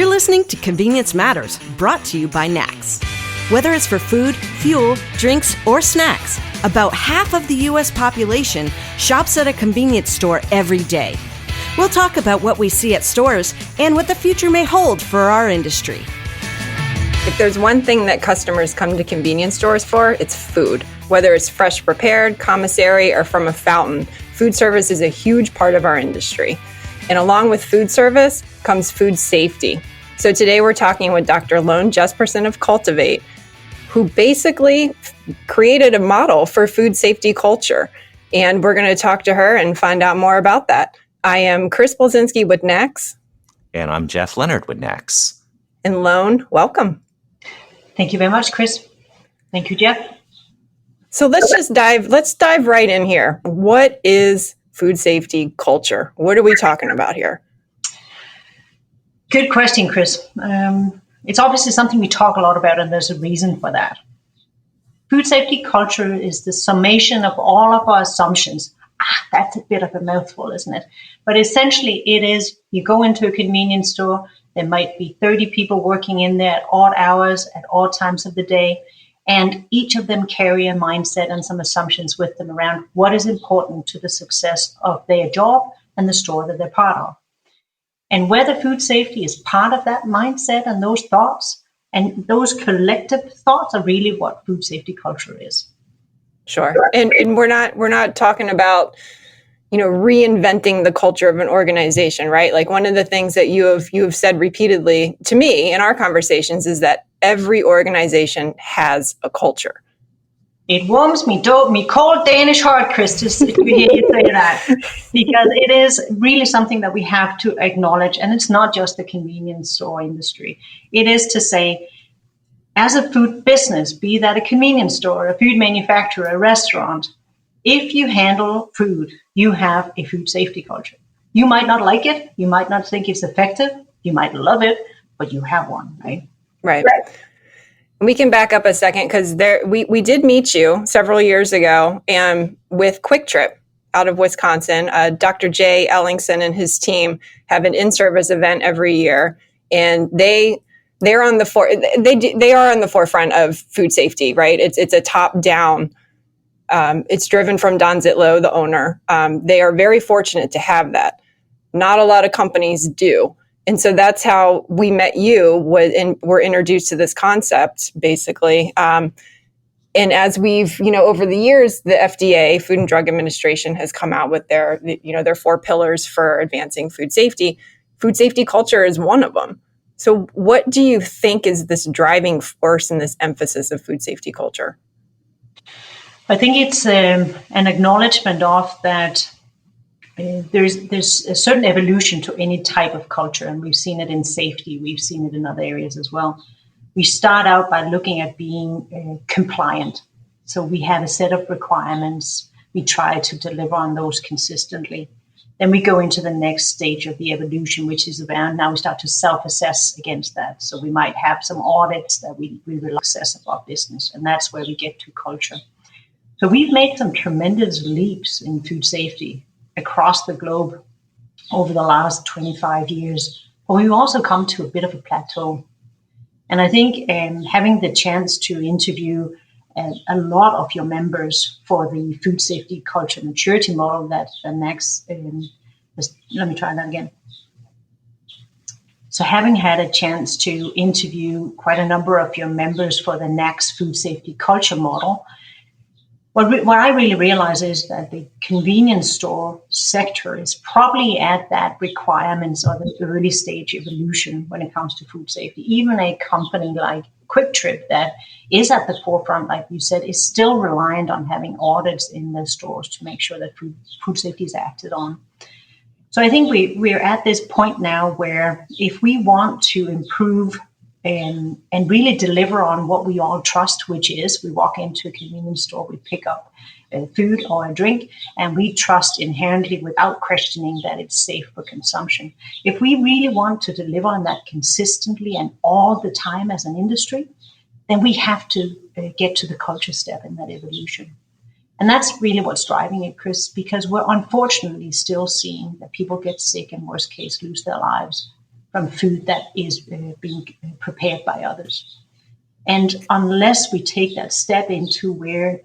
You're listening to Convenience Matters, brought to you by NACS. Whether it's for food, fuel, drinks, or snacks, about half of the U.S. population shops at a convenience store every day. We'll talk about what we see at stores and what the future may hold for our industry. If there's one thing that customers come to convenience stores for, it's food. Whether it's fresh prepared, commissary, or from a fountain, food service is a huge part of our industry. And along with food service comes food safety. So today we're talking with Dr. Jespersen of Cultivate, who basically created a model for food safety culture. And we're going to talk to her and find out more about that. I am Chris Blasinsky with NACS. And I'm Jeff Lenard with NACS. And Lone, welcome. Thank you very much, Chris. Thank you, Jeff. So let's dive right in here. What is food safety culture? What are we talking about here? Good question, Chris. It's obviously something we talk a lot about, and there's a reason for that. Food safety culture is the summation of all of our assumptions. That's a bit of a mouthful, isn't it? But essentially it is, you go into a convenience store, there might be 30 people working in there at odd hours, at odd times of the day, and each of them carry a mindset and some assumptions with them around what is important to the success of their job and the store that they're part of. And whether food safety is part of that mindset and those thoughts, and those collective thoughts are really what food safety culture is. Sure. And we're not talking about, reinventing the culture of an organization, right? Like one of the things that you have said repeatedly to me in our conversations is that every organization has a culture. It warms me cold Danish heart, Chris, to hear you say that, because it is really something that we have to acknowledge. And it's not just the convenience store industry. It is to say, as a food business, be that a convenience store, a food manufacturer, a restaurant, if you handle food, you have a food safety culture. You might not like it. You might not think it's effective. You might love it, but you have one, right? Right. We can back up a second because we did meet you several years ago with Quick Trip out of Wisconsin. Dr. J. Ellingson and his team have an in-service event every year, and they are on the forefront of food safety, right? It's a top-down. It's driven from Don Zitlow, the owner. They are very fortunate to have that. Not a lot of companies do. And so that's how we met you, were introduced to this concept, basically. And as we've, over the years, the FDA, Food and Drug Administration, has come out with their 4 pillars for advancing food safety. Food safety culture is one of them. So what do you think is this driving force in this emphasis of food safety culture? I think it's an acknowledgement of that. There's a certain evolution to any type of culture, and we've seen it in safety. We've seen it in other areas as well. We start out by looking at being compliant. So we have a set of requirements. We try to deliver on those consistently. Then we go into the next stage of the evolution, which is around now we start to self-assess against that. So we might have some audits that we will assess of our business, and that's where we get to culture. So we've made some tremendous leaps in food safety across the globe over the last 25 years, but we've also come to a bit of a plateau. And I think having the chance to interview a lot of your members for the food safety culture maturity model that the NACS, let me try that again. So having had a chance to interview quite a number of your members for the NACS food safety culture model, what I really realize is that the convenience store sector is probably at that requirements or the early stage evolution when it comes to food safety. Even a company like Quick Trip that is at the forefront, like you said, is still reliant on having audits in their stores to make sure that food safety is acted on. So I think we're at this point now where if we want to improve and really deliver on what we all trust, which is we walk into a convenience store, we pick up food or a drink, and we trust inherently without questioning that it's safe for consumption. If we really want to deliver on that consistently and all the time as an industry, then we have to get to the culture step in that evolution. And that's really what's driving it, Chris, because we're unfortunately still seeing that people get sick and worst case lose their lives food that is being prepared by others. And unless we take that step into where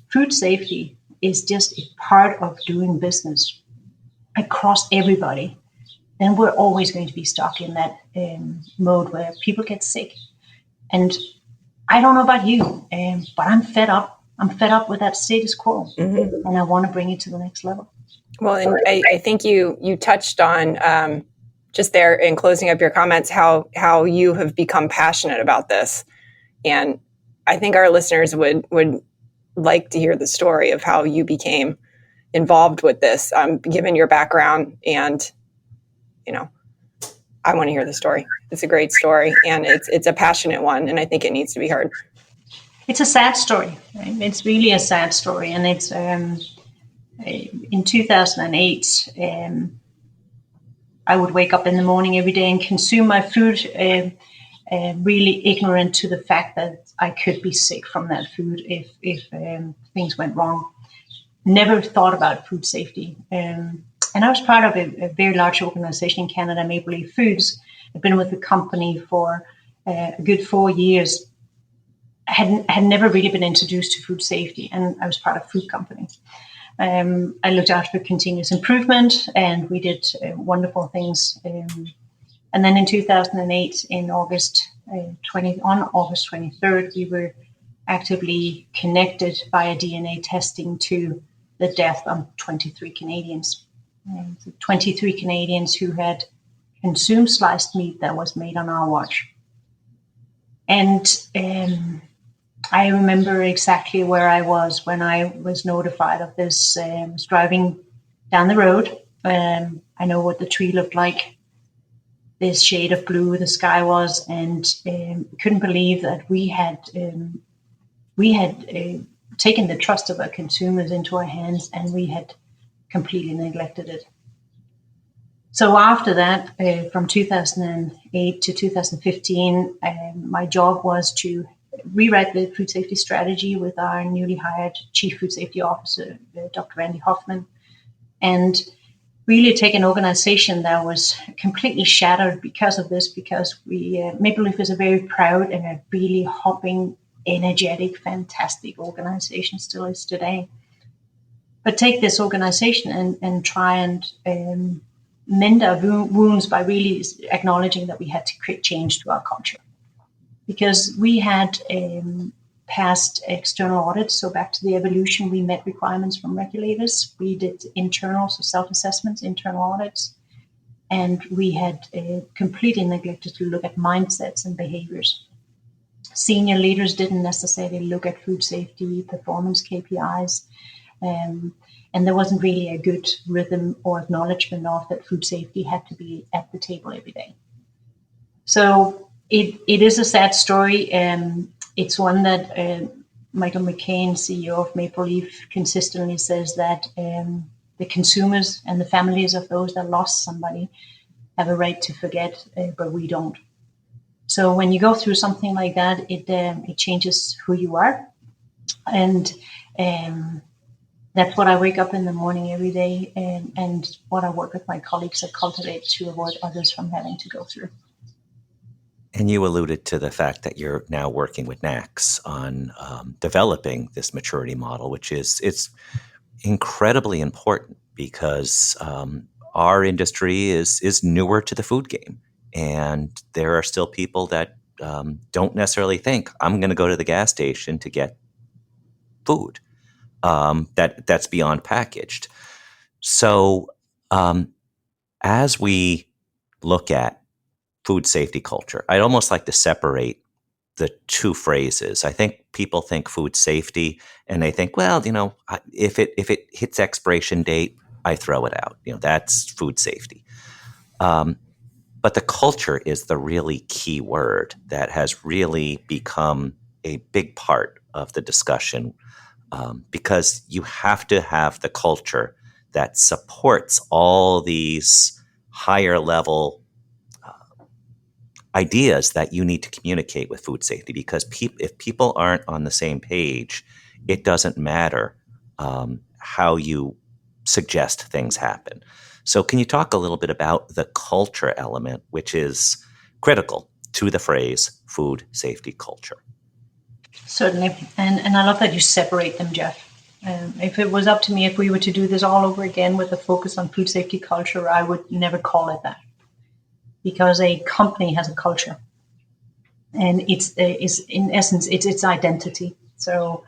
food safety is just a part of doing business across everybody, then we're always going to be stuck in that mode where people get sick. And I don't know about you, but I'm fed up. I'm fed up with that status quo, and I want to bring it to the next level. Well, and I think you touched on just there in closing up your comments how you have become passionate about this, and I think our listeners would like to hear the story of how you became involved with this, given your background. And I want to hear the story. It's a great story, and it's a passionate one, and I think it needs to be heard. It's a sad story. Right? It's really a sad story, and it's in 2008. I would wake up in the morning every day and consume my food, really ignorant to the fact that I could be sick from that food if things went wrong. Never thought about food safety. And I was part of a very large organization in Canada, Maple Leaf Foods. I've been with the company for a good 4 years. Had never really been introduced to food safety, and I was part of food company. I looked after continuous improvement, and we did wonderful things. And then in 2008, on August 23rd, we were actively connected via DNA testing to the death of 23 Canadians. 23 Canadians who had consumed sliced meat that was made on our watch. And I remember exactly where I was when I was notified of this. I was driving down the road. I know what the tree looked like, this shade of blue the sky was, and couldn't believe that we had taken the trust of our consumers into our hands, and we had completely neglected it. So after that, from 2008 to 2015, my job was to rewrite the food safety strategy with our newly hired Chief Food Safety Officer, Dr. Randy Hoffman, and really take an organization that was completely shattered because of this, because Maple Leaf is a very proud and a really hopping, energetic, fantastic organization, still is today. But take this organization and try and mend our wounds by really acknowledging that we had to create change to our culture. Because we had passed external audits, so back to the evolution, we met requirements from regulators. We did internal, so self-assessments, internal audits, and we had completely neglected to look at mindsets and behaviors. Senior leaders didn't necessarily look at food safety, performance KPIs, and there wasn't really a good rhythm or acknowledgement of that food safety had to be at the table every day. So it is a sad story. It's one that Michael McCain, CEO of Maple Leaf, consistently says that the consumers and the families of those that lost somebody have a right to forget, but we don't. So when you go through something like that, it changes who you are. And that's what I wake up in the morning every day, and what I work with my colleagues at Cultivate to avoid others from having to go through. And you alluded to the fact that you're now working with NACS on developing this maturity model, which it's incredibly important because our industry is newer to the food game. And there are still people that don't necessarily think, I'm going to go to the gas station to get food that's beyond packaged. So as we look at food safety culture, I'd almost like to separate the two phrases. I think people think food safety and they think, well, if it hits expiration date, I throw it out. That's food safety. But the culture is the really key word that has really become a big part of the discussion, because you have to have the culture that supports all these higher level ideas that you need to communicate with food safety, because if people aren't on the same page, it doesn't matter how you suggest things happen. So can you talk a little bit about the culture element, which is critical to the phrase food safety culture? Certainly. And I love that you separate them, Jeff. If it was up to me, if we were to do this all over again with a focus on food safety culture, I would never call it that. Because a company has a culture. And it's in essence, it's its identity. So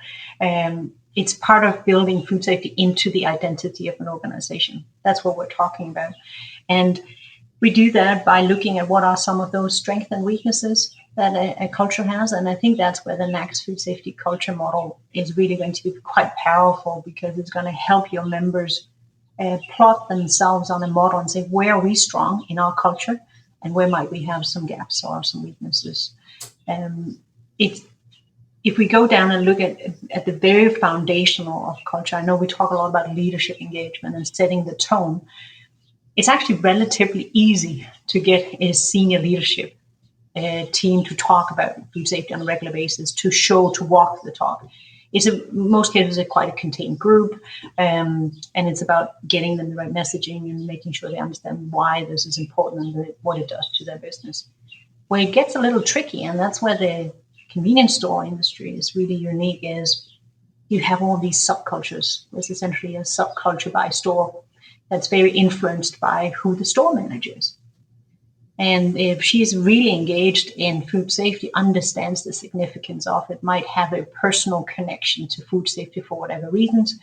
it's part of building food safety into the identity of an organization. That's what we're talking about. And we do that by looking at what are some of those strengths and weaknesses that a culture has. And I think that's where the NACS food safety culture model is really going to be quite powerful, because it's going to help your members plot themselves on a model and say, where are we strong in our culture and where might we have some gaps or some weaknesses. If we go down and look at the very foundational of culture, I know we talk a lot about leadership engagement and setting the tone. It's actually relatively easy to get a senior leadership team to talk about food safety on a regular basis, to walk the talk. It's in most cases quite a contained group, and it's about getting them the right messaging and making sure they understand why this is important and what it does to their business. Where it gets a little tricky, and that's where the convenience store industry is really unique, is you have all these subcultures. There's essentially a subculture by store that's very influenced by who the store manager is. And if she's really engaged in food safety, understands the significance of it, might have a personal connection to food safety for whatever reasons,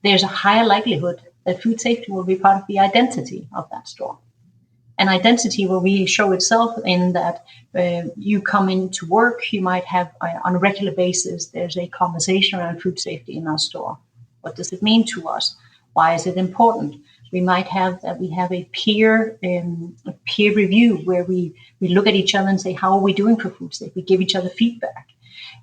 there's a higher likelihood that food safety will be part of the identity of that store. And identity will really show itself in that you come into work, you might have on a regular basis, there's a conversation around food safety in our store. What does it mean to us? Why is it important? We might have that we have a peer review where we look at each other and say, how are we doing for food safety? We give each other feedback.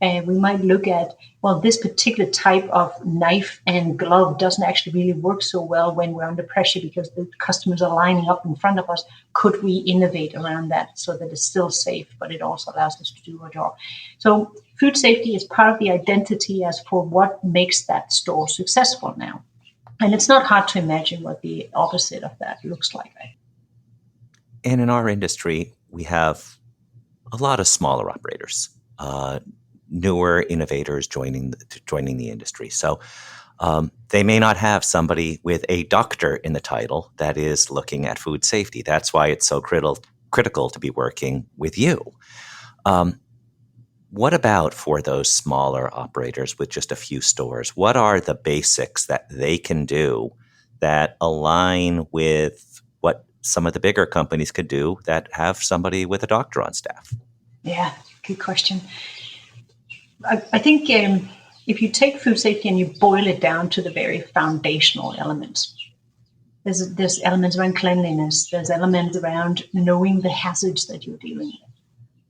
And we might look at, well, this particular type of knife and glove doesn't actually really work so well when we're under pressure because the customers are lining up in front of us. Could we innovate around that so that it's still safe, but it also allows us to do our job? So food safety is part of the identity as for what makes that store successful now. And it's not hard to imagine what the opposite of that looks like. And in our industry, we have a lot of smaller operators, newer innovators joining the industry. So they may not have somebody with a doctor in the title that is looking at food safety. That's why it's so critical to be working with you. What about for those smaller operators with just a few stores? What are the basics that they can do that align with what some of the bigger companies could do that have somebody with a doctor on staff? Yeah, good question. I think if you take food safety and you boil it down to the very foundational elements, there's elements around cleanliness, there's elements around knowing the hazards that you're dealing with.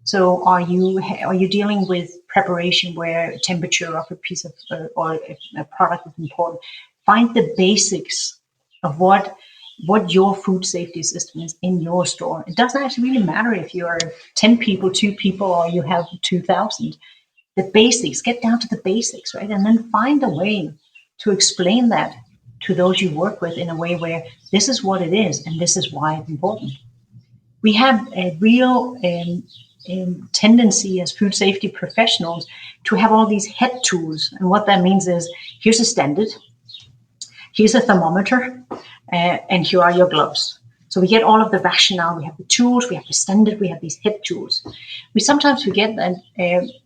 So are you dealing with preparation where temperature of a piece of or a product is important? Find the basics of what your food safety system is in your store. It doesn't actually really matter if you are 10 people, 2 people, or you have 2,000. The basics, get down to the basics, right? And then find a way to explain that to those you work with in a way where this is what it is and this is why it's important. We have a real tendency as food safety professionals to have all these head tools. And what that means is, here's a standard, here's a thermometer, and here are your gloves. So we get all of the rationale, we have the tools, we have the standard, we have these head tools. We sometimes forget that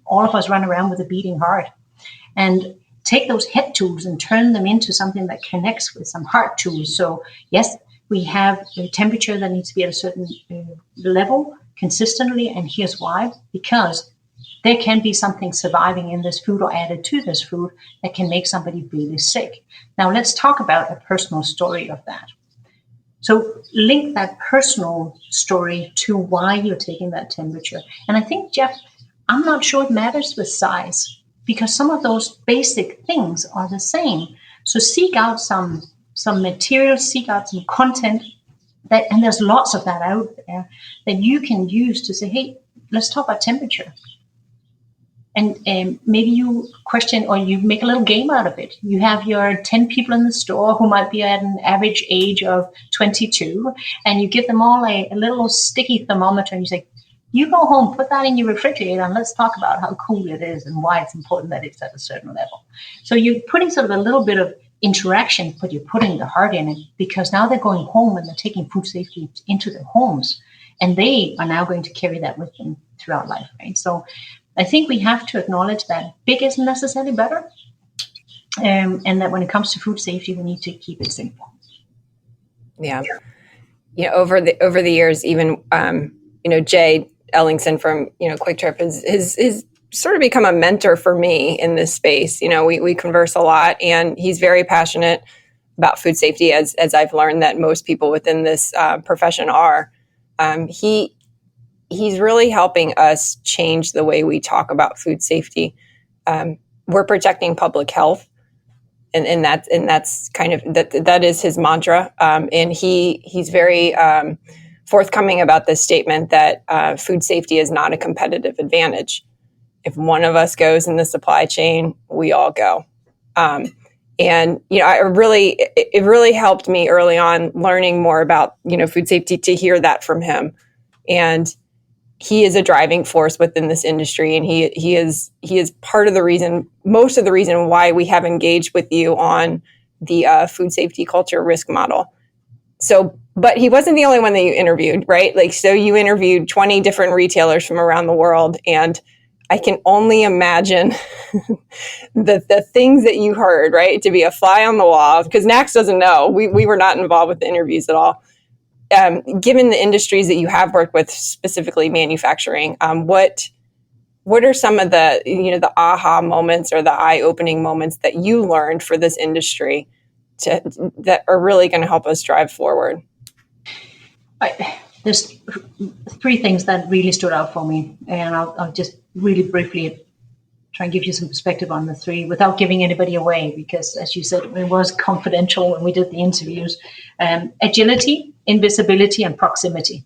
all of us run around with a beating heart. And take those head tools and turn them into something that connects with some heart tools. So yes, we have a temperature that needs to be at a certain level consistently, and here's why. Because there can be something surviving in this food or added to this food that can make somebody really sick. Now let's talk about a personal story of that. So link that personal story to why you're taking that temperature. And I think, Jeff, I'm not sure it matters with size, because some of those basic things are the same. So seek out some material, seek out some content, and there's lots of that out there that you can use to say, hey, let's talk about temperature. And maybe you question or you make a little game out of it. You have your 10 people in the store who might be at an average age of 22, and you give them all a little sticky thermometer and you say, you go home, put that in your refrigerator, and let's talk about how cool it is and why it's important that it's at a certain level. So you're putting sort of a little bit of interaction, but you're putting the heart in it, because now they're going home and they're taking food safety into their homes, and they are now going to carry that with them throughout life, right? So I think we have to acknowledge that big isn't necessarily better, and that when it comes to food safety, we need to keep it simple. Yeah. Over the years, even Jay Ellingson from Quick Trip is sort of become a mentor for me in this space. We converse a lot, and he's very passionate about food safety, as I've learned that most people within this profession are. He's really helping us change the way we talk about food safety. We're protecting public health, and that's kind of that is his mantra. And he's very forthcoming about this statement that food safety is not a competitive advantage. If one of us goes in the supply chain, we all go. And it really helped me early on learning more about food safety to hear that from him. And he is a driving force within this industry, and he is part of the reason, most of the reason why we have engaged with you on the food safety culture risk model. So, but he wasn't the only one that you interviewed, right? So you interviewed 20 different retailers from around the world, and I can only imagine the things that you heard, right? To be a fly on the wall, because NACS doesn't know. We were not involved with the interviews at all. Given the industries that you have worked with, specifically manufacturing, what are some of the aha moments or the eye-opening moments that you learned for this industry that are really going to help us drive forward? There's three things that really stood out for me, and I'll just really briefly try and give you some perspective on the three without giving anybody away, because as you said, it was confidential when we did the interviews. Agility, invisibility, and proximity.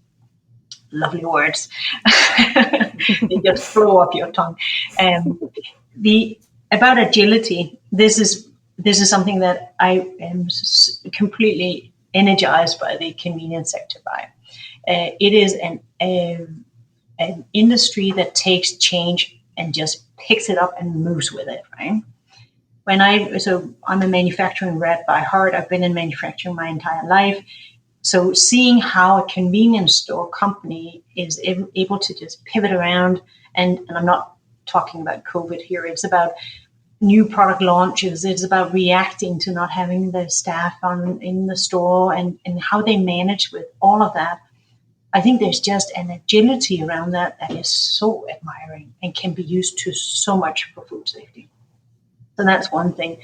Lovely words. They just flow off your tongue. About agility, this is something that I am completely energized by the convenience sector by. It is an industry that takes change and just picks it up and moves with it, right? I'm a manufacturing rat by heart. I've been in manufacturing my entire life. So seeing how a convenience store company is able to just pivot around, and I'm not talking about COVID here, it's about new product launches, it's about reacting to not having the staff in the store, and how they manage with all of that. I think there's just an agility around that is so admiring and can be used to so much for food safety. So that's one thing.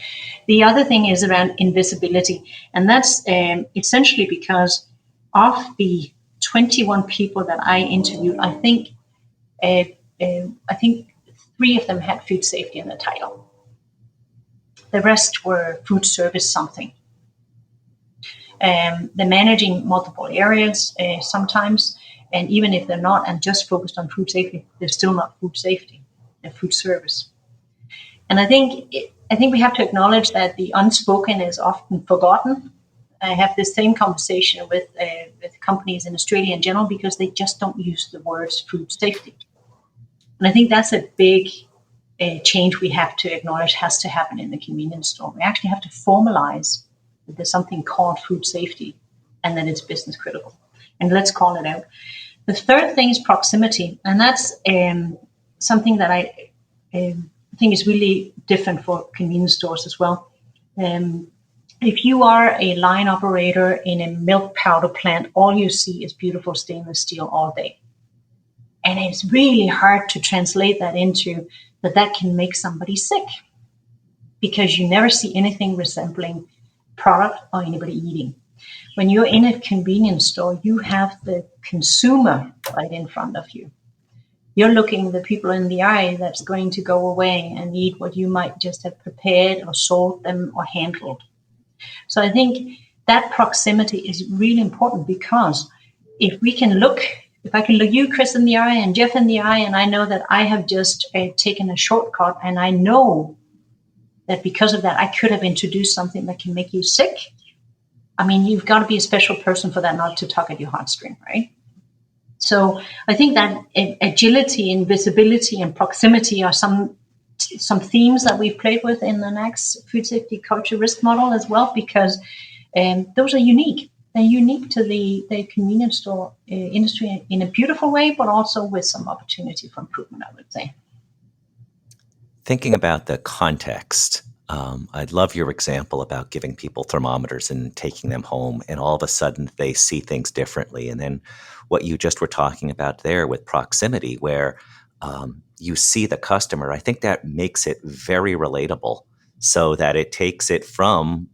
The other thing is around invisibility, and that's essentially because of the 21 people that I interviewed, I think 3 of them had food safety in the title. The rest were food service something. They're managing multiple areas sometimes, and even if they're not and just focused on food safety, they're still not food safety, they're food service. And I think we have to acknowledge that the unspoken is often forgotten. I have this same conversation with companies in Australia in general, because they just don't use the words food safety. And I think that's a big change we have to acknowledge has to happen in the convenience store. We actually have to formalize that there's something called food safety and that it's business critical. And let's call it out. The third thing is proximity. And that's something that I think is really different for convenience stores as well. If you are a line operator in a milk powder plant, all you see is beautiful stainless steel all day. And it's really hard to translate that into that can make somebody sick, because you never see anything resembling product or anybody eating. When you're in a convenience store, you have the consumer right in front of you. You're looking the people in the eye that's going to go away and eat what you might just have prepared or sold them or handled. So I think that proximity is really important, because if we can look if I can look you, Chris, in the eye and Jeff in the eye, and I know that I have just taken a shortcut, and I know that because of that, I could have introduced something that can make you sick. I mean, you've got to be a special person for that not to tug at your heartstring, right? So I think that agility and visibility and proximity are some themes that we've played with in the NACS food safety culture risk model as well, because those are unique. They're unique to the convenience store industry in a beautiful way, but also with some opportunity for improvement, I would say. Thinking about the context, I'd love your example about giving people thermometers and taking them home, and all of a sudden they see things differently. And then what you just were talking about there with proximity, where you see the customer, I think that makes it very relatable, so that it takes it from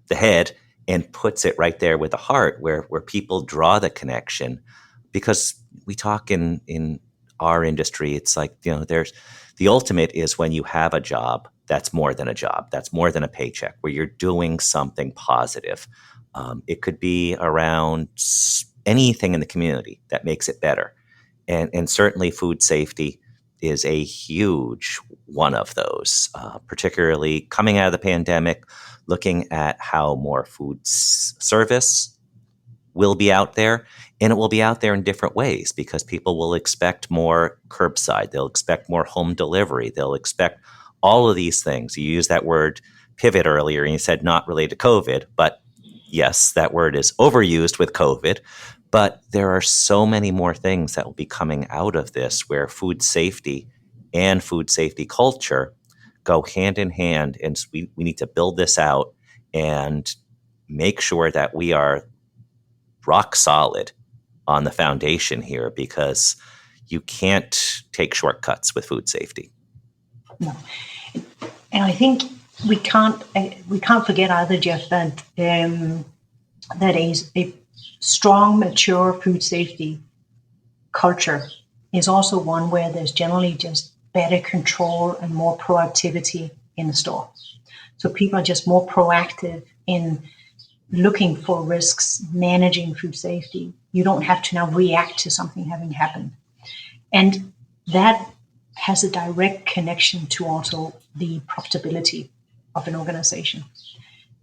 the head and puts it right there with the heart, where people draw the connection. Because we talk in our industry, it's like, there's the ultimate is when you have a job that's more than a job, that's more than a paycheck, where you're doing something positive. It could be around anything in the community that makes it better. And certainly food safety is a huge one of those, particularly coming out of the pandemic, looking at how more food service will be out there. And it will be out there in different ways, because people will expect more curbside. They'll expect more home delivery. They'll expect all of these things. You used that word pivot earlier, and you said not related to COVID. But yes, that word is overused with COVID. But there are so many more things that will be coming out of this, where food safety and food safety culture go hand in hand. And so we need to build this out and make sure that we are rock solid on the foundation here, because you can't take shortcuts with food safety. No. And I think we can't forget either, Jeff, that a strong, mature food safety culture is also one where there's generally just better control and more proactivity in the store. So people are just more proactive in looking for risks, managing food safety. You don't have to now react to something having happened. And that has a direct connection to also the profitability of an organization.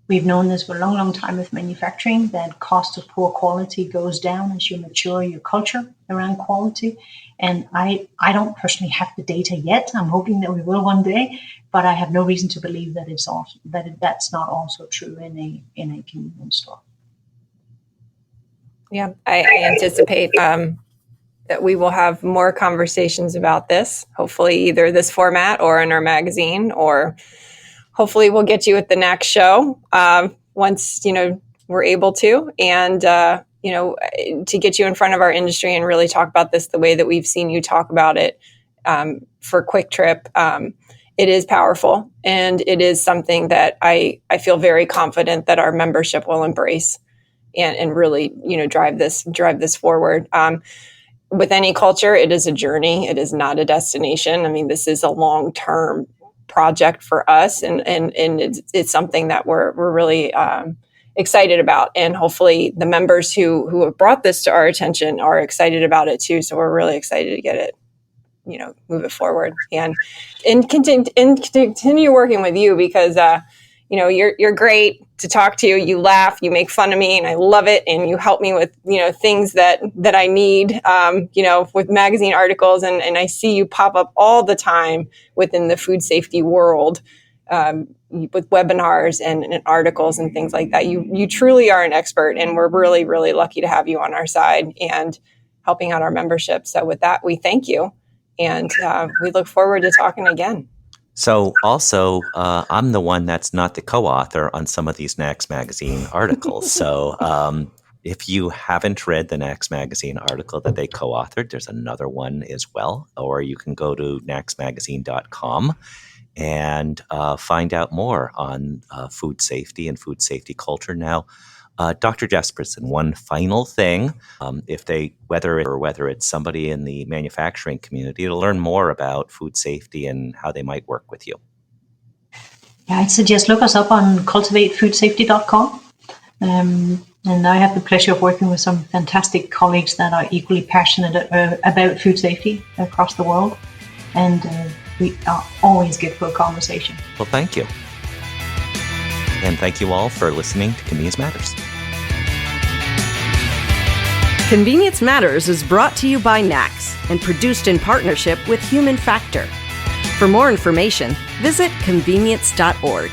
We've known this for a long, long time with manufacturing, that cost of poor quality goes down as you mature your culture around quality. And I don't personally have the data yet. I'm hoping that we will one day, but I have no reason to believe that that's not also true in a convenience store. Yeah, I anticipate that we will have more conversations about this, hopefully either this format or in our magazine, or hopefully we'll get you at the NACS show once, we're able to, and, to get you in front of our industry and really talk about this the way that we've seen you talk about it for Quick Trip. It is powerful, and it is something that I feel very confident that our membership will embrace and really, drive this forward. With any culture, it is a journey. It is not a destination. I mean, this is a long-term project for us, and it's something that we're really excited about. And hopefully the members who have brought this to our attention are excited about it too. So we're really excited to get it, move it forward and continue working with you, because you're great to talk to. You laugh, you make fun of me, and I love it. And you help me with, things that I need, with magazine articles. And I see you pop up all the time within the food safety world, with webinars and articles and things like that. You truly are an expert, and we're really, really lucky to have you on our side and helping out our membership. So with that, we thank you. And we look forward to talking again. So also, I'm the one that's not the co-author on some of these NACS magazine articles. So if you haven't read the NACS magazine article that they co-authored, there's another one as well. Or you can go to nacsmagazine.com and find out more on food safety and food safety culture. Now, Dr. Jespersen, one final thing, whether it's somebody in the manufacturing community to learn more about food safety and how they might work with you. Yeah, I'd suggest look us up on cultivatefoodsafety.com. And I have the pleasure of working with some fantastic colleagues that are equally passionate about food safety across the world. And we are always good for a conversation. Well, thank you. And thank you all for listening to Convenience Matters. Convenience Matters is brought to you by NACS and produced in partnership with Human Factor. For more information, visit convenience.org.